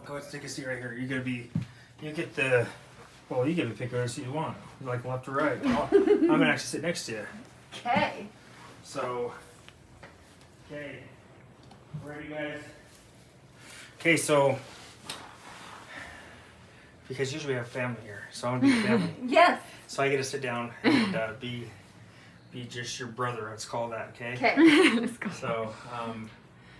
Go ahead and take a seat right here. You get to pick whatever seat you want. You like left or right. I'm gonna actually sit next to you. Okay. So, ready, guys? Okay, so because usually we have family here, so I'm gonna be the family. Yes. So I get to sit down and be just your brother. Let's call that, okay? Okay.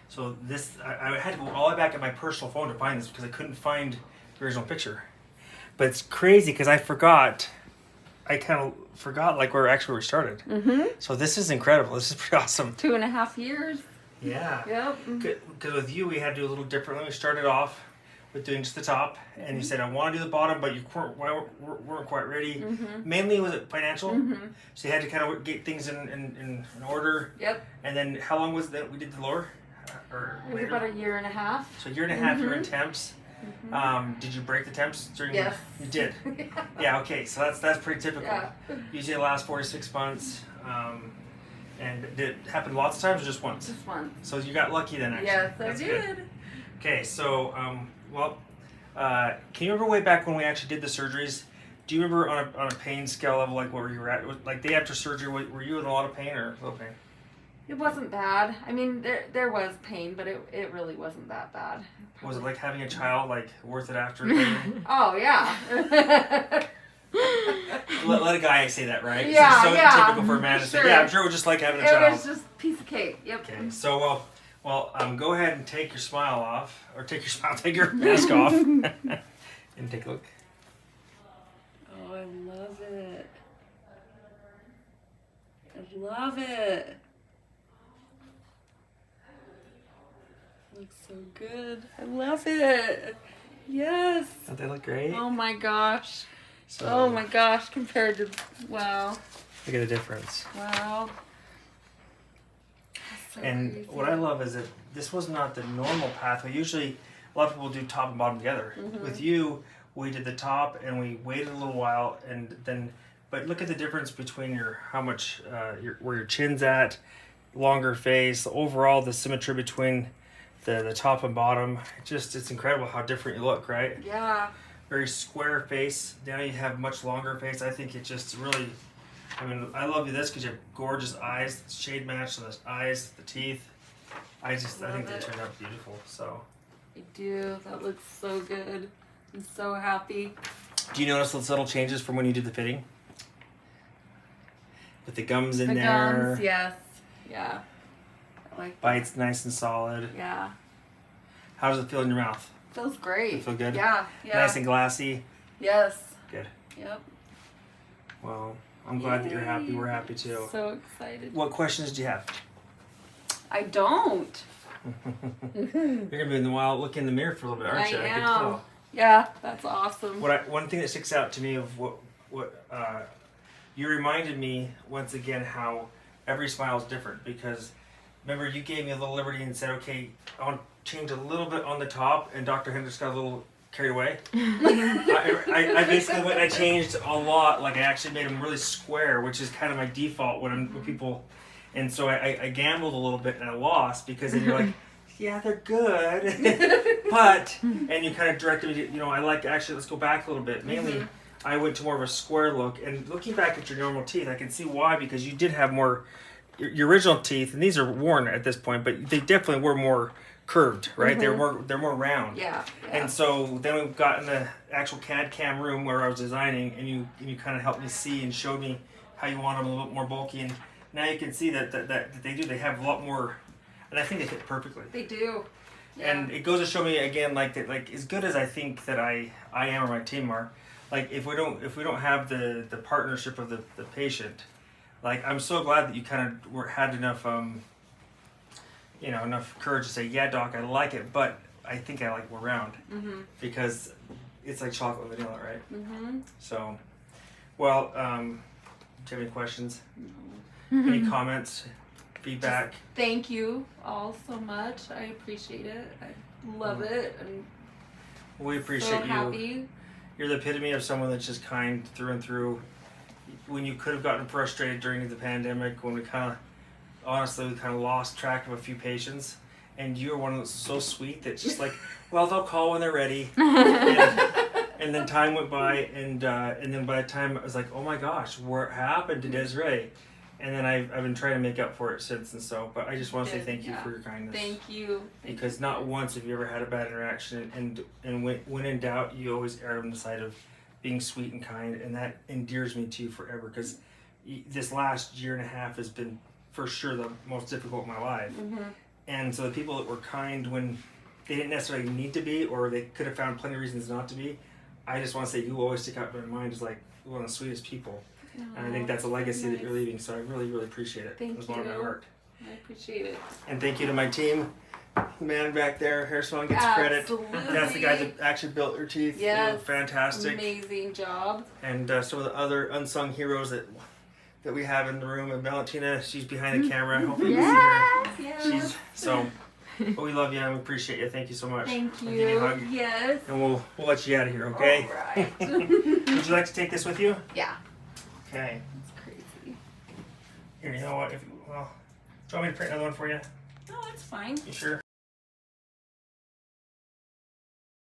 So this, I had to go all the way back at my personal phone to find this because I couldn't find the original picture. But it's crazy because I kind of forgot like where we started. Mm-hmm. So this is incredible. This is pretty awesome. 2.5 years. Yeah. Yep. Because with you, we had to do a little differently. We started off with doing just the top, and you said, I want to do the bottom, but you weren't quite ready. Mm-hmm. Mainly, was it financial? Mm-hmm. So you had to kind of get things in order. Yep. And then how long was that we did the lower? It was about 1.5 years. So 1.5 years, you were in Mm-hmm. temps. Mm-hmm. Did you break the temps during? Yes. You did. Yeah. Okay. So that's pretty typical. Yeah. Usually it lasts 4 to 6 months. And did it happen lots of times or just once? Just once. So you got lucky then, actually. Yes, That's I good. did. Okay. So can you remember way back when we actually did the surgeries? Do you remember on a pain scale level like where you were at? Like day after surgery, were you in a lot of pain or low pain? It wasn't bad. I mean, there was pain, but it really wasn't that bad. Was it like having a child, like worth it after pain? Oh, yeah. let a guy say that, right? Yeah, It's so yeah. typical for a man to say, Sure. yeah, I'm sure it was just like having a It child. was just a piece of cake. Yep. Okay, so go ahead and take your smile off, or take your mask off, and take a look. Oh, I love it. I love it. Looks so good. I love it. Yes. Don't they look great? Oh my gosh. So, Oh my gosh. Compared to, wow. Look at the difference. Wow. That's so And crazy. what I love is that this was not the normal pathway. Usually, a lot of people do top and bottom together. Mhm. With you, we did the top and we waited a little while, and then. But look at the difference between where your chin's at, longer face, overall the symmetry between the top and bottom. It's incredible how different you look, right? Yeah. Very square face. Now you have much longer face. I think it just really. I mean, I love you this because you have gorgeous eyes, shade match to the eyes, the teeth. I think they turned out beautiful. So. I do. That looks so good. I'm so happy. Do you notice the subtle changes from when you did the fitting? With the gums in The there. gums, yes. Yeah. I like that. Bites nice and solid. Yeah. How does it feel in your mouth? Feels great. Does it feel good? Yeah. Yeah. Nice and glassy. Yes. Good. Yep. Well, I'm glad that you're happy. We're happy too. So excited. What questions do you have? I don't. You're gonna be in the wild. Look in the mirror for a little bit, aren't you? I can am. tell. Yeah, that's awesome. One thing that sticks out to me of what you reminded me once again how every smile is different, because remember you gave me a little liberty and said, okay, I want to change a little bit on the top, and Dr. Hendricks got a little carried away. I basically went and I changed a lot. Like I actually made them really square, which is kind of my default when people, and so I gambled a little bit and I lost, because then you're like, yeah, they're good, but, and you kind of directed me to, I like, actually, let's go back a little bit. Mainly, I went to more of a square look, and looking back at your normal teeth, I can see why, because you did have more, your original teeth, and these are worn at this point, but they definitely were more curved, right? Mm-hmm. They're more round. Yeah. And so then we got in the actual CAD CAM room where I was designing, and you kind of helped me see and showed me how you want them a little bit more bulky, and now you can see that they have a lot more, and I think they fit perfectly. They do. Yeah. And it goes to show me again, like as good as I think that I am or my team are, like if we don't have the partnership of the patient, like I'm so glad that you kind of had enough enough courage to say, yeah, doc, I like it, but I think I like more round, because it's like chocolate with vanilla, right? Mm-hmm. So, well, do you have any questions? Any comments? Feedback? Thank you all so much. I appreciate it. I love it. And We appreciate so you. happy. You're the epitome of someone that's just kind through and through. When you could have gotten frustrated during the pandemic, when we kind of lost track of a few patients, and you're one of those so sweet that's just like, well, they'll call when they're ready. And then time went by, and then by the time I was like, oh my gosh, what happened to Desiree? And then I've been trying to make up for it since, and so. But I just want to say thank you for your kindness. Thank you. Because not once have you ever had a bad interaction, and when in doubt, you always err on the side of being sweet and kind, and that endears me to you forever. Because this last year and a half has been for sure the most difficult in my life. Mm-hmm. And so the people that were kind when they didn't necessarily need to be, or they could have found plenty of reasons not to be, I just want to say you always stick out in my mind as like one of the sweetest people. And I think that's a legacy that you're leaving, so I really, really appreciate it. Thank It was one of my you. heart. I appreciate it. And thank you to my team. The man back there, hair salon, gets Absolutely. credit. That's the guy that actually built her teeth. Yes. They were fantastic. Amazing job. And some of the other unsung heroes that we have in the room. And Valentina, she's behind the camera. Hopefully you can see her. Yes. She's so. But we love you and we appreciate you. Thank you so much. Thank I'll give you a you. hug. Yes. And we'll let you out of here, okay? All right. Would you like to take this with you? Yeah. Okay. It's crazy. Here, you know what? Do you want me to print another one for you? No, it's fine. You sure?